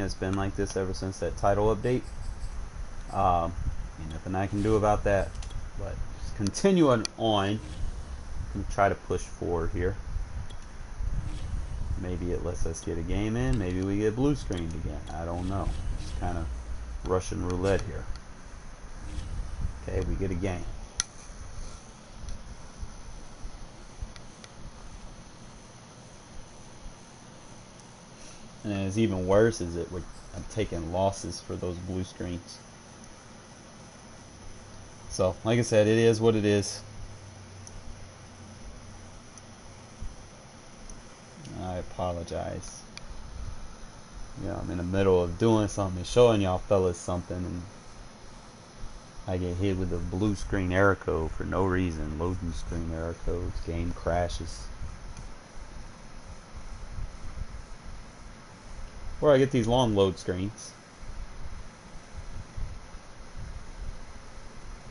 It's been like this ever since that title update. Nothing I can do about that. But just continuing on, I'm going to try to push forward here. Maybe it lets us get a game in. Maybe we get blue screened again. I don't know. Just kind of Russian roulette here. Okay, we get a game. And it's even worse is that I'm taking losses for those blue screens. So, like I said, it is what it is. I apologize. I'm in the middle of doing something and showing y'all fellas something, and I get hit with a blue screen error code for no reason. Loading screen error codes, game crashes. Where I get these long load screens.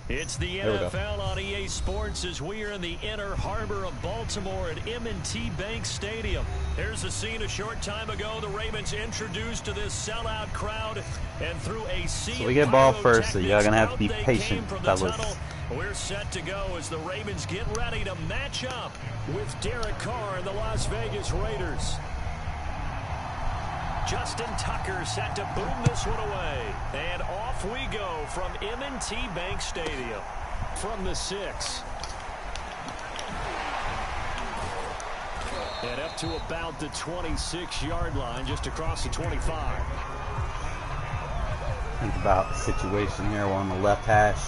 It's the NFL on EA Sports as we are in the inner harbor of Baltimore at M&T Bank Stadium. Here's the scene a short time ago. The Ravens introduced to this sellout crowd and through a sea. So we get ball first, so y'all gonna have to be patient, fellas. We're set to go as the Ravens get ready to match up with Derek Carr and the Las Vegas Raiders. Justin Tucker set to boom this one away. And off we go from M&T Bank Stadium. From the 6. And up to about the 26-yard line, just across the 25. Think about the situation here. We're on the left hash.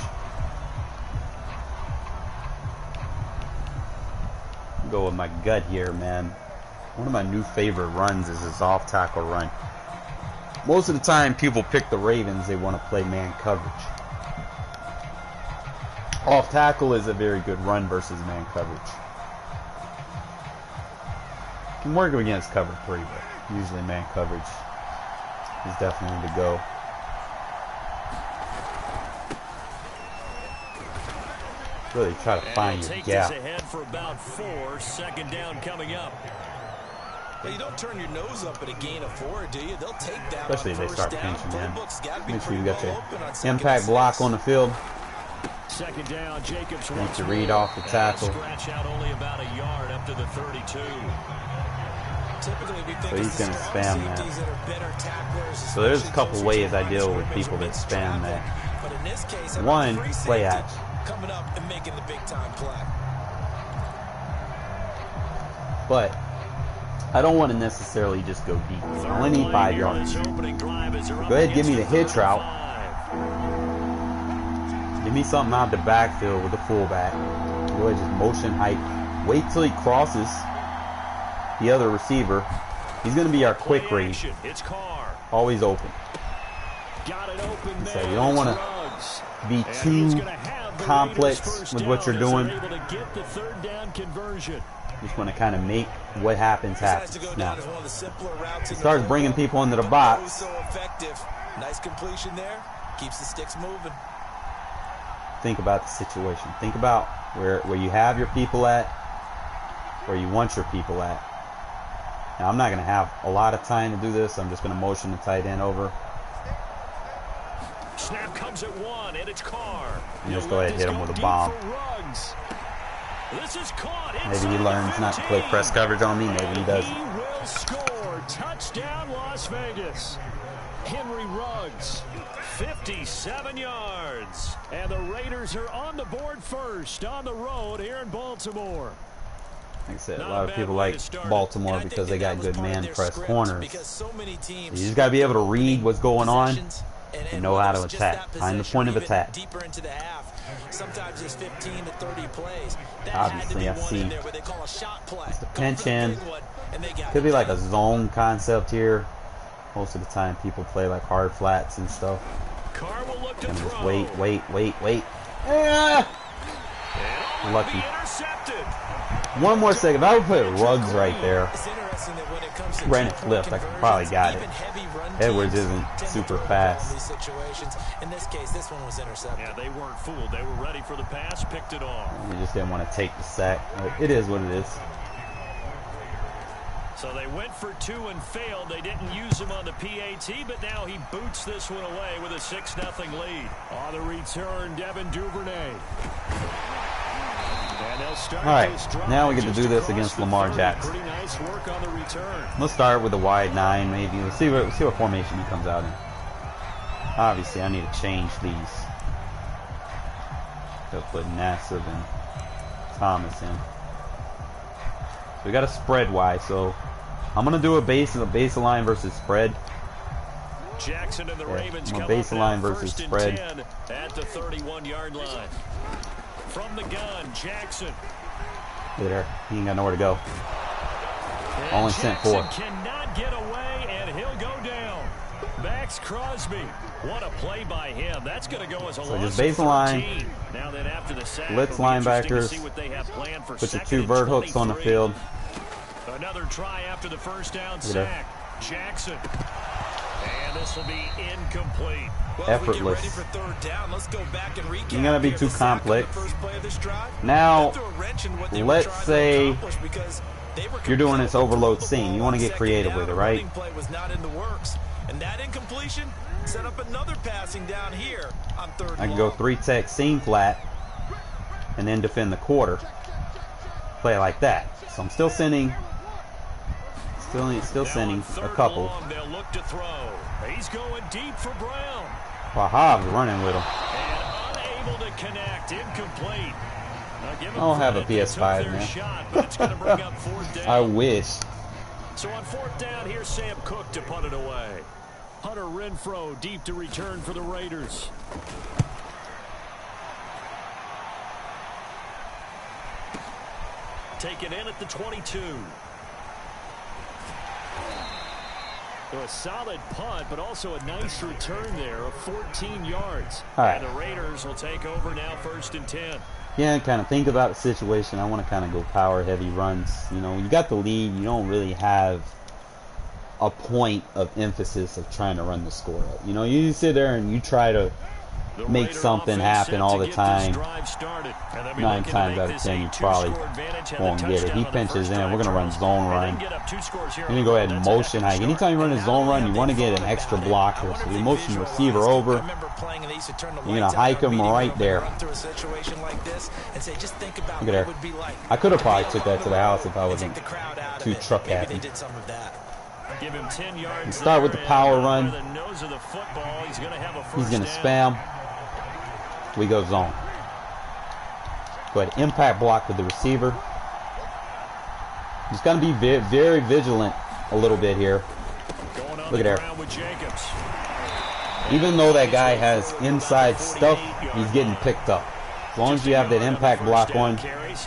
Go with my gut here, man. One of my new favorite runs is this off tackle run. Most of the time people pick the Ravens, they want to play man coverage. Off tackle is a very good run versus man coverage. Can work against cover 3, but usually man coverage is definitely the go. Really try to find your gap. Ahead for about 4, second down coming up. Well, you don't turn your nose up at a gain of 4, do you? They'll take that. Especially if they start pinching, man. Make sure you got your impact block on the field. Second down, Jacobs wants to read off the tackle. Scratch out only about a yard up to the 32. So he's going to spam that. So there's a couple ways I deal with people that spam that. One, play action. Coming up and making the big time play. But I don't want to necessarily just go deep. I only need 5 yards. So go ahead, give me the hitch route. Give me something out the backfield with the fullback. Go ahead, just motion height. Wait till he crosses the other receiver. He's going to be our quick read. Always open. So you don't want to be too complex with what you're doing. Just want to kind of make what happens happen. Now, he starts bringing people into the box. Nice completion there. Keeps the sticks moving. Think about the situation. Think about where you have your people at, where you want your people at. Now, I'm not going to have a lot of time to do this. I'm just going to motion the tight end over. Snap comes at 1, and it's Carr. And just go ahead and hit him with a bomb. This is caught. Maybe he learns not to play press coverage on me. Maybe he doesn't. He will score. Touchdown, Las Vegas. Henry Ruggs, 57 yards. And the Raiders are on the board first on the road here in Baltimore. Like I said, a lot of people like Baltimore because they got good man press corners. So you just got to be able to read what's going on and know how to attack. Find the point of attack. Deeper into the half. Sometimes it's 15 to 30 plays. Obviously, I see it's the pinch in. Could be like a zone concept here. Most of the time, people play like hard flats and stuff. And just wait. Lucky. One more second. If I would put Ruggs right there, ran it flipped, I could probably got it. Edwards isn't super fast. In this case, this one was intercepted. Yeah, they weren't fooled. They were ready for the pass, picked it off. You just didn't want to take the sack. It is what it is. So they went for 2 and failed. They didn't use him on the PAT, but now he boots this one away with a 6-0 lead. On the return, Devin Duvernay. And they'll start. All right, now we get to do this against Lamar Jackson. Pretty nice work on the return. Let's start with a wide 9, maybe. Let's see what formation he comes out in. Obviously, I need to change these. They'll put Nassib and Thomas in. So we got a spread wide, so I'm gonna do a baseline versus spread. Jackson and the Ravens come baseline up versus first and spread 10 at the 31-yard line. From the gun, Jackson. Look at there. He ain't got nowhere to go. And Only sent 4. Cannot get away, and he'll go down. Max Crosby. What a play by him. That's going to go as a So loss just baseline. of now then after the sack, Blitz linebackers. Put your 2 vert hooks on the field. Another try after the first down sack. Jackson. And this will be incomplete. Well, effortless. Ready for third down, let's go back and recap. You're going to be too complex. Now, let's say you're doing this overload scene. You want to get creative with it, right? Was not in the works. And that incompletion set up another passing down here on third. I can go 3-tech seam flat and then defend the quarter. Play like that. So I'm still sending sending a couple. They'll look to throw. He's going deep for Brown. While Hobbs running with him. And unable to connect. Incomplete. I don't have a PS5, man. Shot, but it's going to bring up 4th down. I wish. So on 4th down, here's Sam Cook to punt it away. Hunter Renfrow deep to return for the Raiders. Take it in at the 22. So a solid punt, but also a nice return there of 14 yards. All right. And the Raiders will take over now 1st and 10. Yeah, kind of think about the situation. I want to kind of go power heavy runs. You know, you got the lead. You don't really have a point of emphasis of trying to run the score up. You know, you sit there and you try to make something happen all the time. 9 times out of 10, you probably won't get it. He pinches in. We're going to run zone run. You're going to go ahead and motion hike. Anytime you run a zone run, you want to get an extra blocker. So you motion the receiver over. You're going to hike him right there. Look at there. I could have probably took that to the house if I wasn't too truck happy. Give him 10 yards. Start with the power run. He's going to spam. We go zone. Go ahead, impact block with the receiver. Just got to be very vigilant a little bit here. Look at there. Even though that guy has inside stuff, he's getting picked up. As long as you have that impact block on, he's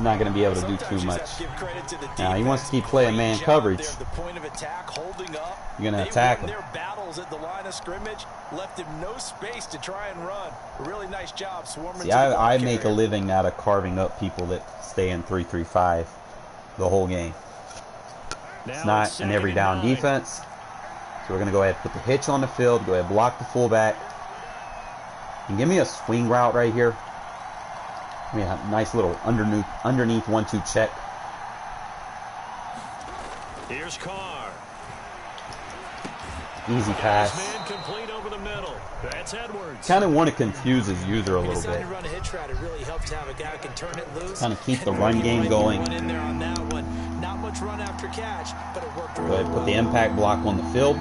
not going to be able to do too much. Now, he wants to keep playing man coverage. You're going to attack him. See, I make a living out of carving up people that stay in 3-3-5 the whole game. It's not an every down defense. So we're going to go ahead and put the hitch on the field. Go ahead and block the fullback. And give me a swing route right here. Give me a nice little underneath 1-2 check. Here's Carr. Easy pass. Complete over the middle. That's Edwards. Kind of want to confuse his user a little bit. Kind of keep the run game going. Go ahead, put the impact block on the field.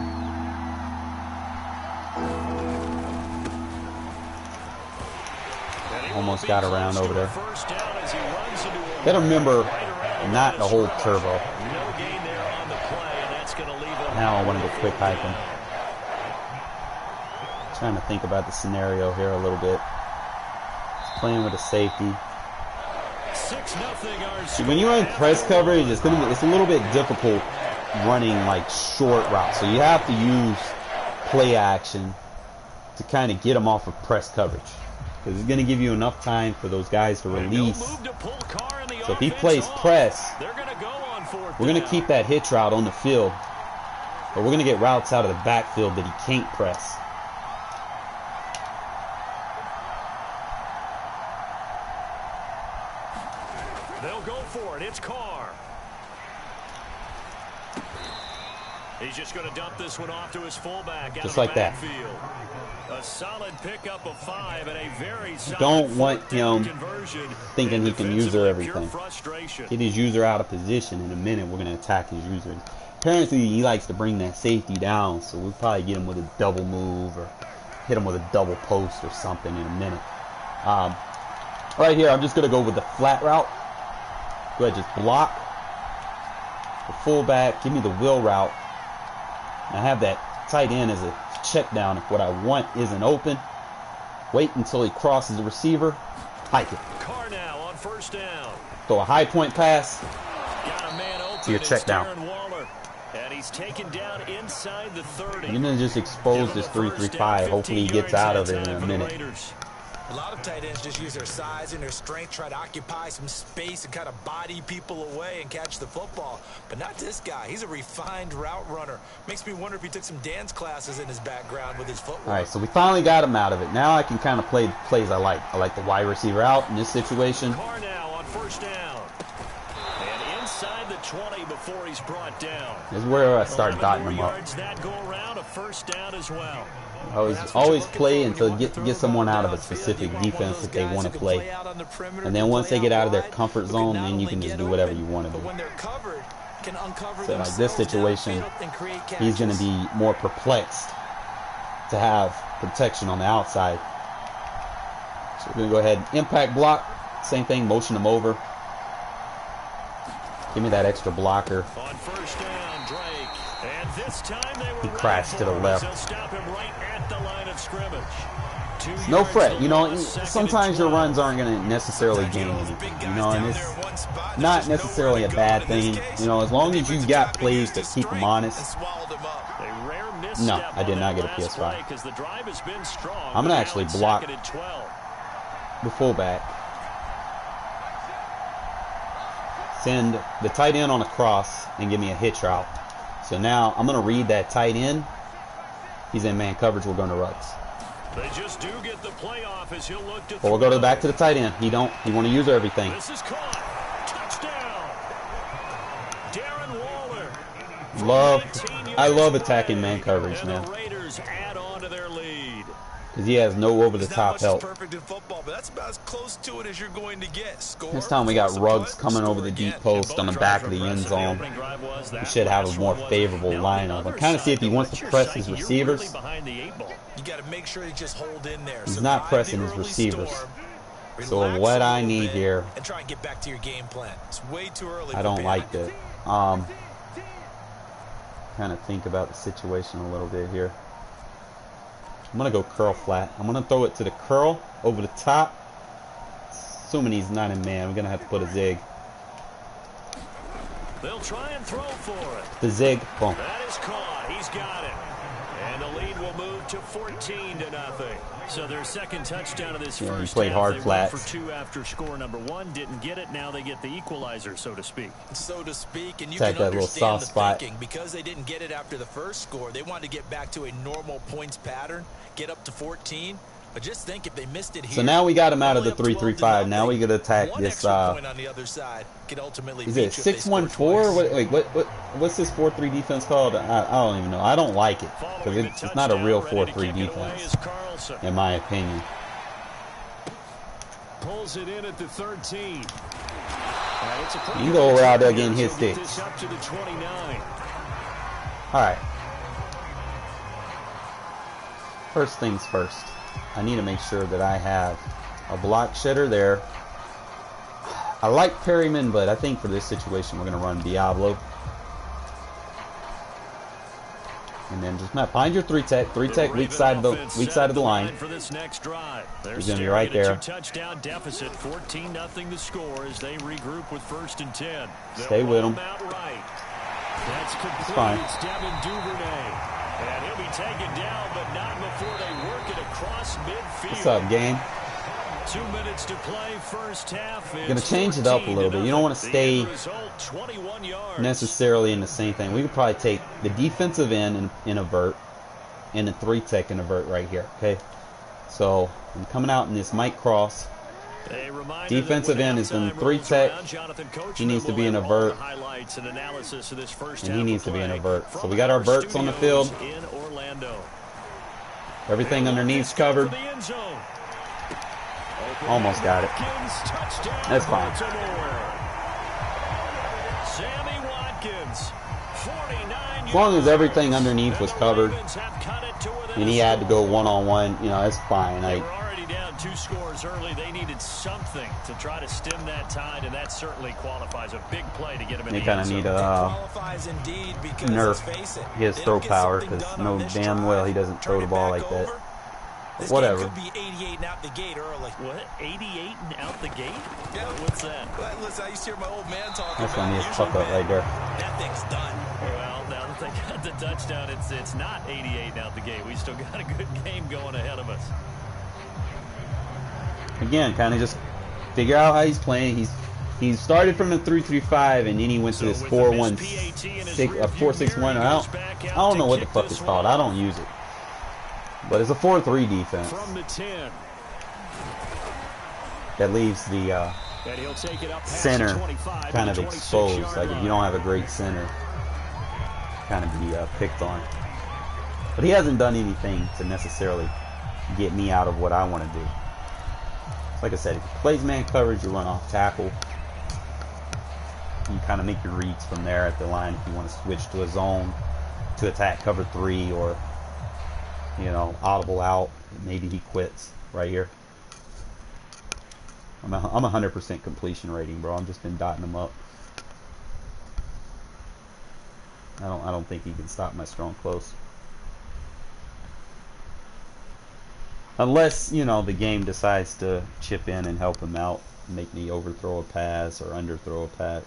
Almost got around over there. Gotta remember not to hold turbo. Now I want to go quick hiking. Trying to think about the scenario here a little bit. Just playing with a safety. See, when you're in press coverage, it's a little bit difficult running like short routes. So you have to use play action to kind of get them off of press coverage. Because it's going to give you enough time for those guys to release. So if he plays press, we're going to keep that hitch route on the field. But we're going to get routes out of the backfield that he can't press. They'll go for it. It's Carr. He's going to dump this one off to his fullback. Just like that. A solid pickup of 5 and a very solid Don't want him thinking he can user everything. Get his user out of position. In a minute, we're going to attack his user. Apparently, he likes to bring that safety down, so we'll probably get him with a double move or hit him with a double post or something in a minute. Right here, I'm just going to go with the flat route. Go ahead, just block the fullback. Give me the wheel route. And I have that tight end as a check down if what I want isn't open. Wait until he crosses the receiver. Hike it. Carr now on first down. Throw a high point pass. Got a man open. To your check down. And he's taken down inside the 30. I'm going to just expose this 3-3-5. Hopefully he gets out of it in a minute. A lot of tight ends just use their size and their strength, try to occupy some space and kind of body people away and catch the football. But not this guy. He's a refined route runner. Makes me wonder if he took some dance classes in his background with his footwork. All right, so we finally got him out of it. Now I can kind of play the plays I like. I like the wide receiver out in this situation. Carr now on first down. And inside the 20 before he's brought down. This is where I start dotting him up. That go around, a first down as well. I always play until get someone out of a specific defense that they want to play. And then once they get out of their comfort zone, then you can just do whatever you want to do. So like this situation, he's going to be more perplexed to have protection on the outside. So we're going to go ahead and impact block. Same thing, motion him over. Give me that extra blocker. On first down, Drake. And this time they were he crashed to the left. They'll stop him right at the line of scrimmage. No fret, you know, sometimes your runs aren't going to necessarily gain anything, you know, and it's not necessarily a bad thing, you know, as long as you got plays that keep them honest. No, I did not get a PSY. I'm going to actually block the fullback, send the tight end on a cross, and give me a hitch route. So now I'm going to read that tight end. He's in man coverage. We're going to ruts. They just do get the playoff as he'll look to Or we'll go to the back to the tight end. He want to use everything. This is caught. Touchdown. Darren Waller. I love attacking man coverage, man. The Raiders add on to their lead. Because he has no over-the-top help. Perfect in football, but that's about as close to it as you're going to get. Score, this time we got Ruggs coming over the deep post on the back of the end zone. We should have a more favorable lineup. I'm kind of see if he wants to press his receivers. You got to make sure you just hold in there. He's not pressing his receivers. So what I need here, and try and get back to your game plan. It's way too early. I don't like that. Kind of think about the situation a little bit here. I'm going to go curl flat. I'm going to throw it to the curl over the top. Assuming he's not in man, we're going to have to put a zig. They'll try and throw for it. The zig, boom. That is caught. He's got it. And the lead will move to 14-0. So their second touchdown of this first he played half. hard flat. For 2 after score number 1. Didn't get it. Now they get the equalizer, so to speak. So to speak, and you Attack can that little soft spot. thinking. Because they didn't get it after the first score, they wanted to get back to a normal points pattern, get up to 14. But just think if they missed it here. So now we got him out of the 3-3-5. Now we got to attack this. On the other side can ultimately is it 6-1-4? What's this 4-3 defense called? I don't even know. I don't like it because it's not a real 4-3 defense, in my opinion. Pulls it in at the 13. You can go over out there getting hit sticks. Up to the 29. All right. First things first. I need to make sure that I have a block shedder there. I like Perryman, but I think for this situation we're going to run Diablo. And then just find your 3-tech. 3-tech weak side of the line. For this next drive. He's going to be right there. Touchdown deficit, 14-0 the score as they regroup with 1st and 10. Stay with him. That's complete. It's fine. It's Devin Duvernay. And he'll be taken down, but not before they work it across midfield. What's up, game? 2 minutes to play, first half. Going to change it up a little bit. You don't want to stay necessarily in the same thing. We could probably take the defensive end in a vert and the 3-tech in a vert right here. Okay, so I'm coming out in this Mike cross. Defensive end is in 3 tech. He needs to be in a vert. And he needs to be in a vert. So we got our verts on the field. Everything underneath's covered. Almost got it. That's fine. As long as everything underneath was covered and he had to go one-on-one, you know, that's fine. They were already down 2 scores early. They needed something to try to stem that tide, and that certainly qualifies. A big play to get him in the kind of need a nerf his throw power, because no damn well he doesn't throw the ball like that. This whatever. Could be 88 and out the gate early. What? 88 and out the gate? Yeah. What's that? Well, listen, I used to hear my old man talking That's about when he is fuck up right there. That thing's done. Well, now that they got the touchdown, it's not 88 and out the gate. We still got a good game going ahead of us. Again, kind of just figure out how he's playing. He started from the 3-3-5 and then he went to this 4-1-6, 4-6-1. I don't know what the fuck it's called. I don't use it. But it's a 4-3 defense. From the 10. That leaves the center kind of exposed. Like if you don't have a great center, kind of be picked on. But he hasn't done anything to necessarily get me out of what I want to do. Like I said, if he plays man coverage, you run off tackle. You kind of make your reads from there at the line if you want to switch to a zone to attack cover 3, or you know, audible out. Maybe he quits right here. I'm 100% completion rating, bro. I've just been dotting him up. I don't think he can stop my strong close. Unless, you know, the game decides to chip in and help him out, make me overthrow a pass or underthrow a pass.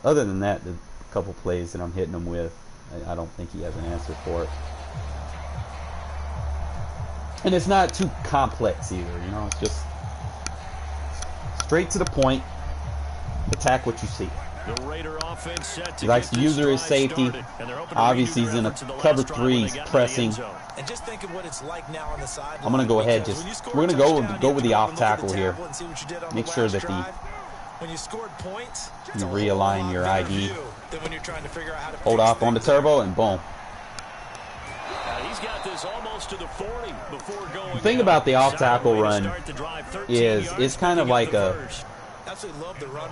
Other than that, the couple plays that I'm hitting him with, I don't think he has an answer for it. And it's not too complex either, you know, it's just straight to the point, attack what you see. He likes to use his safety. Obviously he's in a cover 3, he's pressing. And just think of what it's like now on the side. I'm gonna go ahead, we're gonna go with the off tackle here. Make sure that you realign your ID. Hold off on the turbo and boom. The thing about the off tackle run is it's kind of like a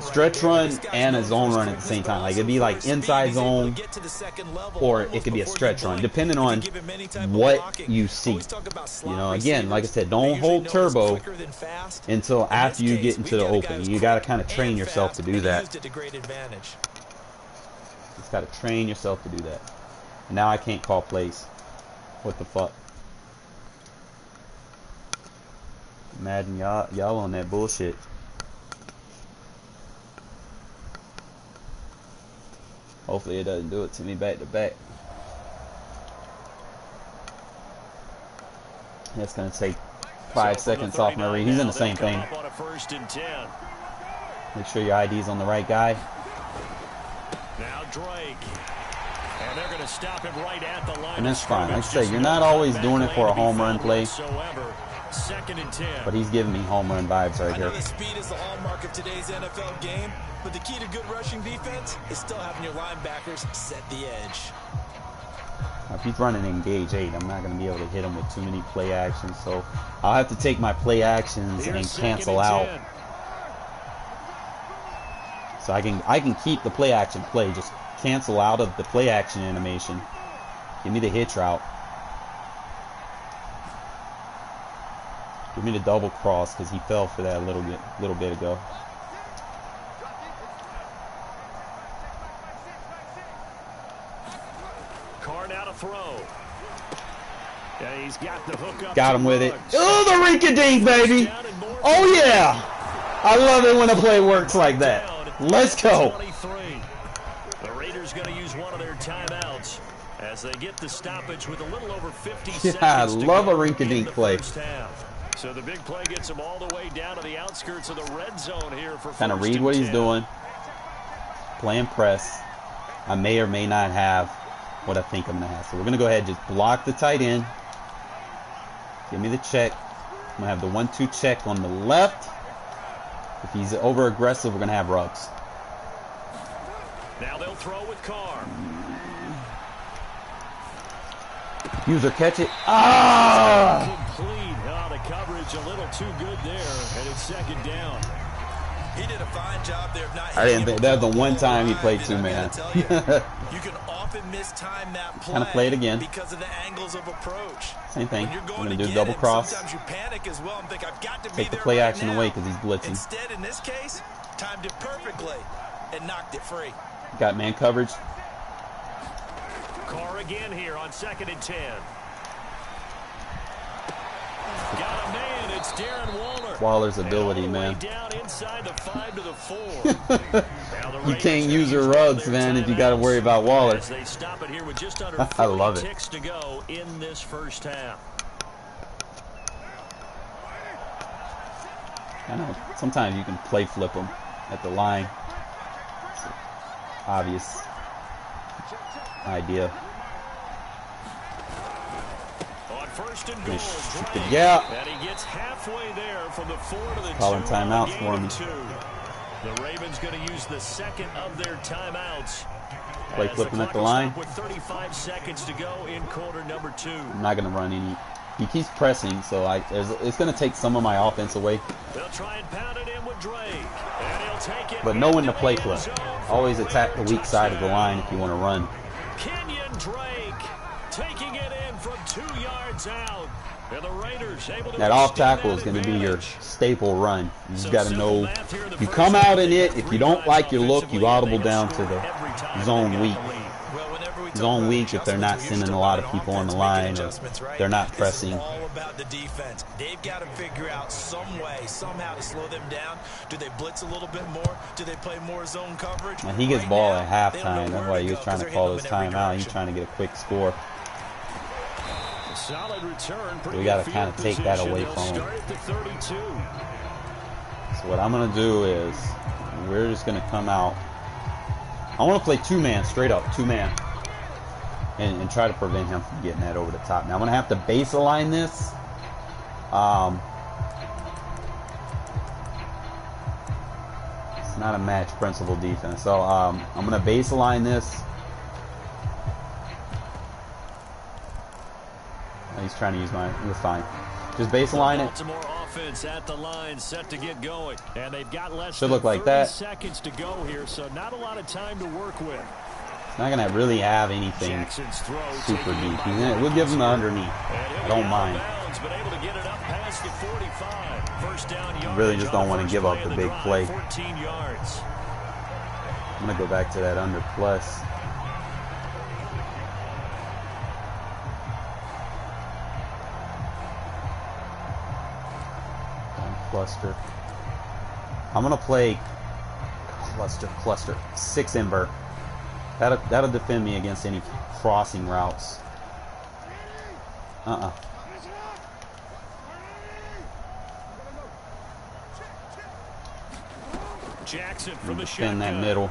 stretch run and a zone run at the same time. Like it'd be like inside zone, or it could be a stretch run, depending on what you see. You know, again, like I said, don't hold turbo until after you get into the open. You got to kind of train yourself to do that. Just got to train yourself to do that. And now I can't call plays. What the fuck? Imagine y'all on that bullshit. Hopefully it doesn't do it to me back to back. That's gonna take 5 seconds off my read. He's in the same thing. Make sure your ID's on the right guy. Now Drake. And they're gonna stop him right at the line. And that's fine. Like I say, you're not always doing it for a home run play. Second and 10. But he's giving me home run vibes right here. The speed is the hallmark of today's NFL game, but the key to good rushing defense is still having your linebackers set the edge. Now, if he's running engage 8, I'm not going to be able to hit him with too many play actions, so I'll have to take my play actions and cancel out. So I can keep the play action play, just cancel out of the play action animation. Give me the hitch route. Give me the double cross, because he fell for that a little bit ago. Card out a throw. Yeah, he's got the hook up. Got him with it. Oh, the rink-a-dink, baby! Oh yeah! I love it when a play works like that. Let's go. The Raiders going to use one of their timeouts as they get the stoppage with a little over 50 seconds. Yeah, I love a rink-a-dink play. So the big play gets him all the way down to the outskirts of the red zone here for kind of read what he's doing. Playing press. I may or may not have what I think I'm going to have. So we're going to go ahead and just block the tight end. Give me the check. gonna have the 1-2 check on the left. If he's over aggressive, we're gonna have rubs. Now they'll throw with Carr. User catch it. Ah! Complete. Oh, the coverage a little too good there, and it's second down. He did a fine job there of not I didn't think that was the one time he played two man. You can often mistime that play. Kind of play it again. Because of the angles of approach. Same thing. When you're I'm going gonna to do double cross. Sometimes you panic as well and think I've got to Take be the there play right action now. away because he's blitzing. Instead, in this case, timed it perfectly and knocked it free. Got man coverage. Carr again here on 2nd and 10. Got a man. It's Darren Waller. Waller's ability, man. Down inside the 5 to the 4. You can't use your rubs, man, if you got to worry about Waller. They stop it here with just under I love it. ticks to go in this first half. I know. Sometimes you can play flip them at the line. It's an obvious idea. On 1st and goal, Shoot the gap. and he gets halfway there from the 4 to the 2. Calling timeouts for me. The Ravens going to use the second of their timeouts. Play flipping at the line. With 35 seconds to go in quarter number 2. I'm not going to run any. He keeps pressing, so it's going to take some of my offense away. They'll try and pound it in with Drake. And he'll take it. But know when to play flip. Always attack the weak side of the line if you want to run. Kenyon Drake taking it in from 2 yards out. And the Raiders able to That off tackle is going to be your staple run. You just got to know if you come out in it, if you don't like your look, you audible down to the zone weak. Zone weak if they're not sending a lot of people on the line or they're not pressing. It's all about the defense. They've got to figure out some way, somehow to slow them down. Do they blitz a little bit more? Do they play more zone coverage? And he gets ball at halftime. That's why he was trying to call his timeout. He's trying to get a quick score. Solid return. We got to kind of take that away from him. So what I'm going to do is we're just going to come out. I want to play two-man, straight up, two-man. And try to prevent him from getting that over the top. Now I'm going to have to base align this. It's not a match principle defense. So I'm going to base align this. He's trying to use mine. It's fine. Just baseline it. Baltimore offense at the line, set to get going, and they've got less Should than look like 30 that. seconds to go here, so not a lot of time to work with. It's not gonna really have anything super deep. We'll give him the underneath. I don't mind. I really just don't want to give up the big play. 14 yards. I'm gonna go back to that under plus. Cluster. I'm gonna play cluster 6 invert. That'll defend me against any crossing routes. Jackson from the defend that middle.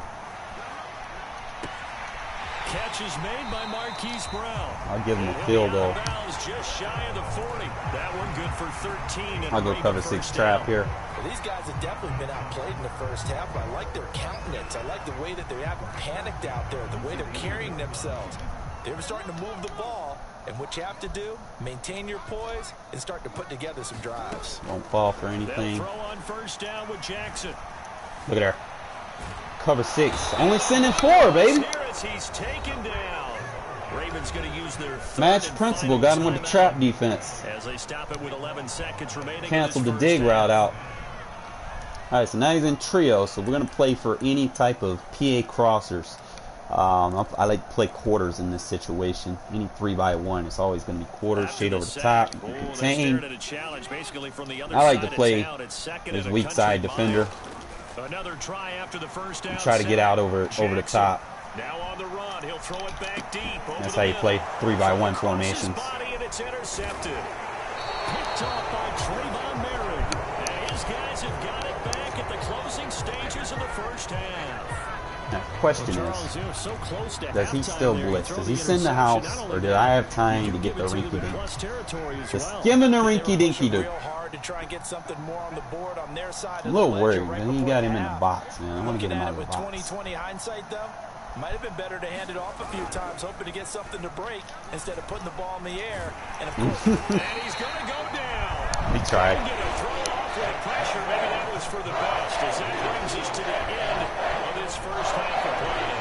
Catch is made by Marquise Brown. I'll give him a field goal. Just shy of the 40. That one good for 13. I'll go cover 6 trap here. Well, these guys have definitely been outplayed in the first half, but I like their countenance. I like the way that they haven't panicked out there, the way they're carrying themselves. They were starting to move the ball, and what you have to do, maintain your poise and start to put together some drives. Won't fall for anything. They'll throw on first down with Jackson. Look at there. Cover 6. Only sending 4, baby. He's taken down. Ravens going to use their match principle. Got him with the trap defense. As they stop it with 11 seconds remaining. Canceled the dig route out. Alright, so now he's in trio, so we're going to play for any type of PA crossers. I like to play quarters in this situation. Any 3x1, it's always going to be quarters, shade over the top, contain. I like to play as weak side defender. Another try after the first down. Try to get out over the top. Now on the run, he'll throw it back deep. That's how you play 3x1 formations. And it's intercepted. Picked off by Trayvon Merritt. And his guys have got it back at the closing stages of the first half. Now, the question is, does he still blitz? Does he send the house, or did I have time to get the rinky dink? Just give him the rinky dinky do. I'm a little worried, man. He got him in the box, man. I want to get him out of the box. 20/20 hindsight, though, might have been better to hand it off a few times, hoping to get something to break instead of putting the ball in the air. And of course, and he's going to go down. He tried. Pressure, maybe that was for the best, as that brings us to the end of this first half of play.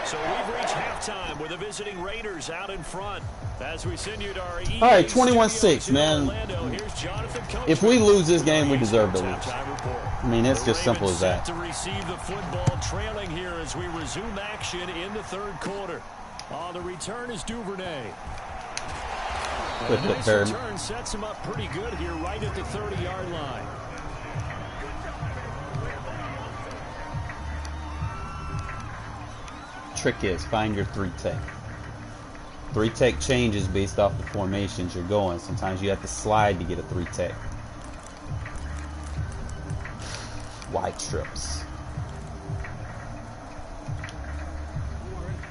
So we've reached halftime with the visiting Raiders out in front. As we send you to our all right, 21-6, man. If we lose this game, we deserve to lose. I mean, it's just simple as that. To receive the football, trailing here as we resume action in the third quarter. On the return is Duvernay. Good hit, Nice Perry. return sets him up pretty good here, right at the 30-yard line. Trick is find your three tech. Three tech changes based off the formations you're going. Sometimes you have to slide to get a three tech. Wide strips.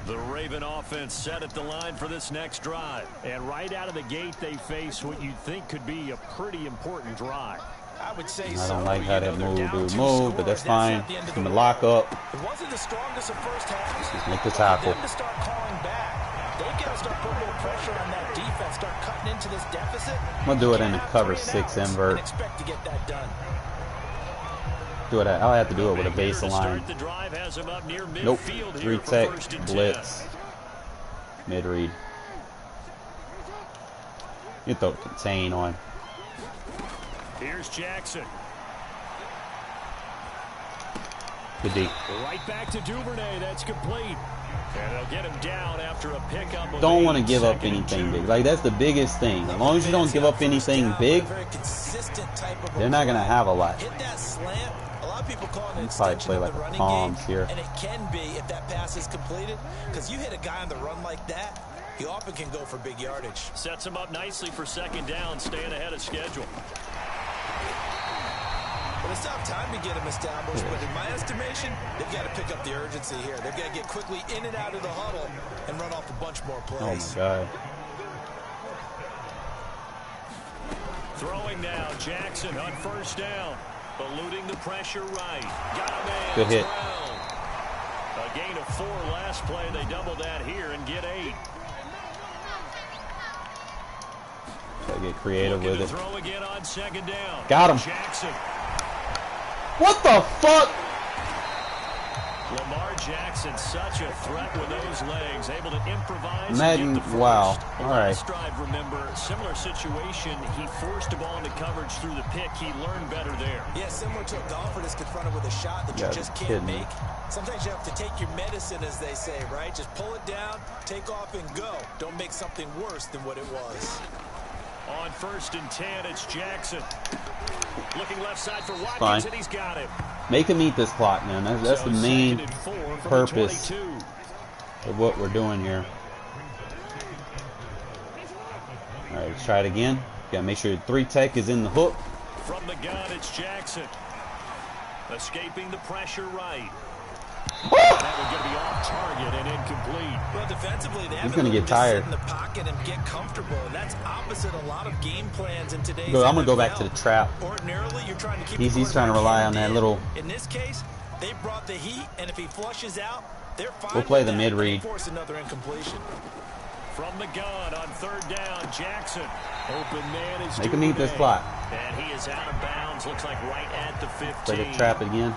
The Raven offense set at the line for this next drive. And right out of the gate, they face what you'd think could be a pretty important drive. I would say I don't like how that move, but that's fine. It's going to lock up. It wasn't the strongest of first halves. Just make the tackle. To start calling back. They've got to start putting a little pressure on that defense, start cutting into this deficit. I'm going to do it in a cover 6 invert. Expect to get that done. Do it. I'll have to do it with a baseline. Nope. Three tech, blitz, mid read. You throw contain on. Here's Jackson. Good D. Right back to Duvernay. That's complete. And they'll get him down after a pickup. Don't want to give up anything big. Like, that's the biggest thing. As long as you don't give up anything big, they're not going to have a lot. Hit that slant. A lot of people call it an probably play like a palms here. And it can be if that pass is completed. Because you hit a guy on the run like that, he often can go for big yardage. Sets him up nicely for second down, staying ahead of schedule. But it's not time to get them established, but in my estimation, they've got to pick up the urgency here. They've got to get quickly in and out of the huddle and run off a bunch more plays. Oh, my God. Throwing now, Jackson on first down. Eluding the pressure right. Got a man. Good hit. A gain of 4 last play. They double that here and get 8. Gotta get creative with it. Throw again on second down. Got him. Jackson. What the fuck? Lamar Jackson, such a threat with those legs, able to improvise. Madden, wow. All right. Last drive, remember, similar situation. He forced the ball into coverage through the pick. He learned better there. Yeah, similar to a golfer that's confronted with a shot that you just can't make. Sometimes you have to take your medicine, as they say, right? Just pull it down, take off, and go. Don't make something worse than what it was. On first and 10, it's Jackson. Looking left side for Watkins, and he's got him. Make him eat this clock, man. That's the main purpose of what we're doing here. All right, let's try it again. Got to make sure the 3 tech is in the hook. From the gun, it's Jackson. Escaping the pressure right. That was going to be off target and incomplete. Well, defensively, they he's going to get tired. Sit in the pocket and get comfortable, and that's opposite a lot of game plans in today's I'm going to go back to the trap. Ordinarily, you're trying to keep he's trying to rely on that little. In this case, they brought the heat, and if he flushes out, they're fine. We'll play the mid read. Force another incompletion. From the gun on third down, Jackson. Open man is Make him eat this clock. And he is out of bounds. Looks like right at the 15. Play the trap again.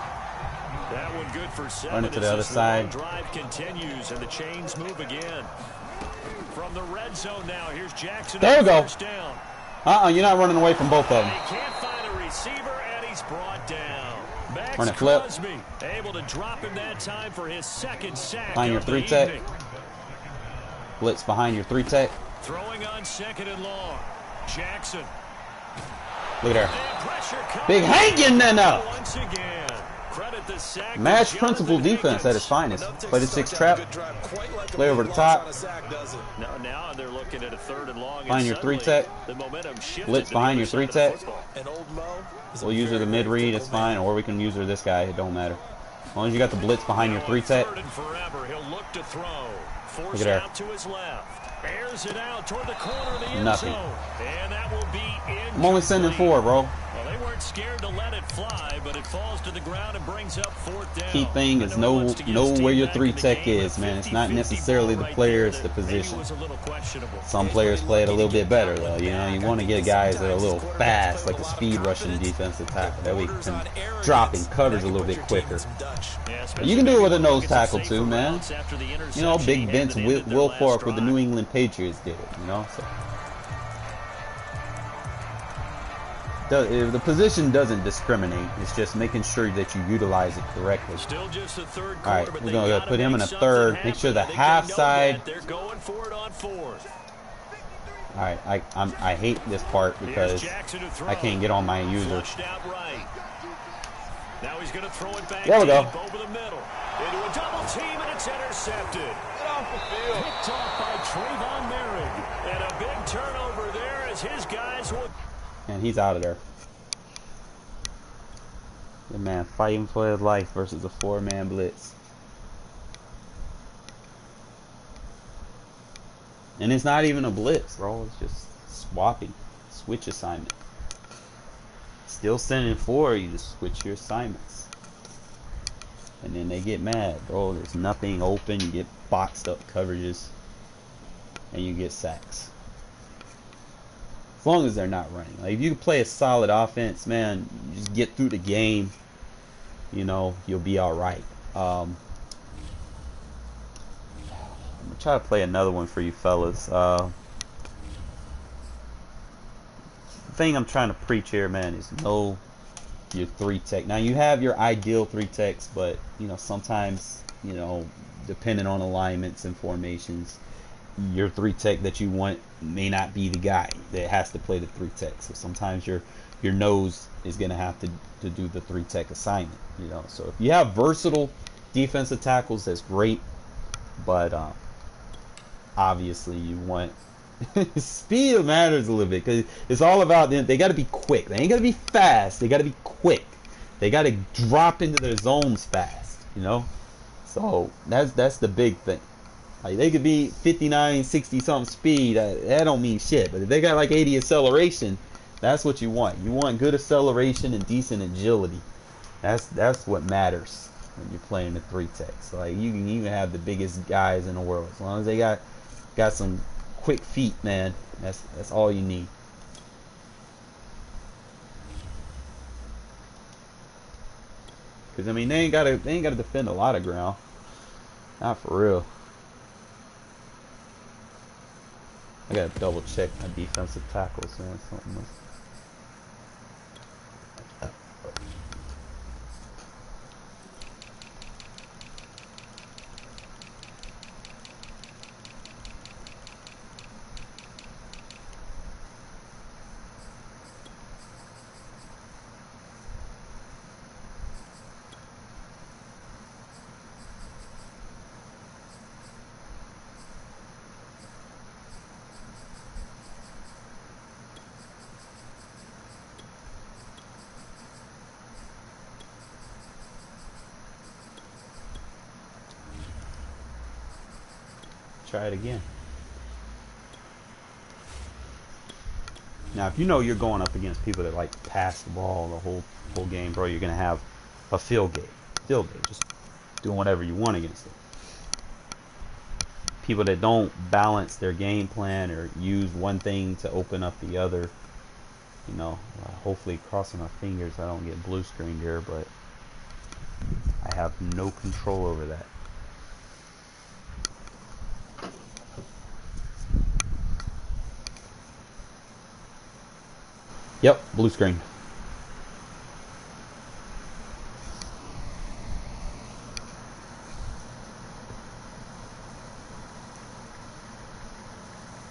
That one good for 7. Run it to the other side. Drive continues, and the chains move again. From the red zone now, here's Jackson. There we go. Down. You're not running away from both of them. He can't find a receiver, and he's brought down. Max Run it flip. Crosby able to drop him that time for his second sack. Behind your 3 tech. Blitz behind your 3 tech. Throwing on second and long. Jackson. Look at her. Big hanging nano. Once again. Credit the sack. Match principle defense at its finest. Play the 6 trap. Play over the top. Now they're looking at a third and long. Behind your 3 tech. Blitz behind your 3 tech. We'll use her the mid read. It's fine. Or we can use her this guy. It don't matter. As long as you got the blitz behind your 3-tech. Third and forever, he'll look to throw. Look at there. Out to his left. Airs it out toward the corner of the end Nothing. zone. And that will be incomplete. I'm only sending 4, bro. Well, they weren't scared to let it fly, but it falls to the ground and brings up 4th down. Key thing is know where your 3-tech is, man. It's not necessarily the player, it's the position. Some players play it a little bit better, though. You know, you want to get guys that are a little fast, like a speed rushing defensive tackle. That way you can drop in coverage a little bit quicker. But you can do it with a nose tackle too, man. You know, Big Vince Wilfork with the New England Patriots did it, you know. So the position doesn't discriminate. It's just making sure that you utilize it correctly. All right, we're gonna put him in a third. Make sure the half side. All right, I hate this part because I can't get on my user. Now he's going to throw it back there we go. Over the middle. Into a double team, and it's intercepted. Get off the field. Picked off by Trayvon Merrick. And a big turnover there as his guys will... And he's out of there. The man fighting for his life versus a 4-man blitz. And it's not even a blitz, bro. It's just swapping. Switch assignment. Still sending 4, you just switch your assignments. And then they get mad, bro. There's nothing open. You get boxed up coverages. And you get sacks. As long as they're not running. Like, if you play a solid offense, man, you just get through the game. You know, you'll be alright. I'm going to try to play another one for you fellas. The thing I'm trying to preach here, man, is know your 3-tech. Now, you have your ideal 3-techs, but, you know, sometimes, you know, depending on alignments and formations, your 3-tech that you want may not be the guy that has to play the 3-tech. So sometimes your nose is going to have to do the 3-tech assignment, you know. So if you have versatile defensive tackles, that's great, but obviously you want speed matters a little bit, because it's all about them. They got to be quick. They ain't got to be fast. They got to be quick. They got to drop into their zones fast, you know. So that's the big thing. Like, they could be 59, 60 something speed. That don't mean shit. But if they got like 80 acceleration, that's what you want. You want good acceleration and decent agility. That's what matters when you're playing the 3-tech. So like, you can even have the biggest guys in the world, as long as they got some quick feet, man. That's all you need. Because I mean, they ain't gotta defend a lot of ground. Not for real. I gotta double check my defensive tackles, man. Something else. Try it again. Now, if you know you're going up against people that like pass the ball the whole game, bro, you're gonna have a field day, just doing whatever you want against them. People that don't balance their game plan or use one thing to open up the other, you know, hopefully, crossing my fingers I don't get blue screened here, but I have no control over that. Yep, blue screen.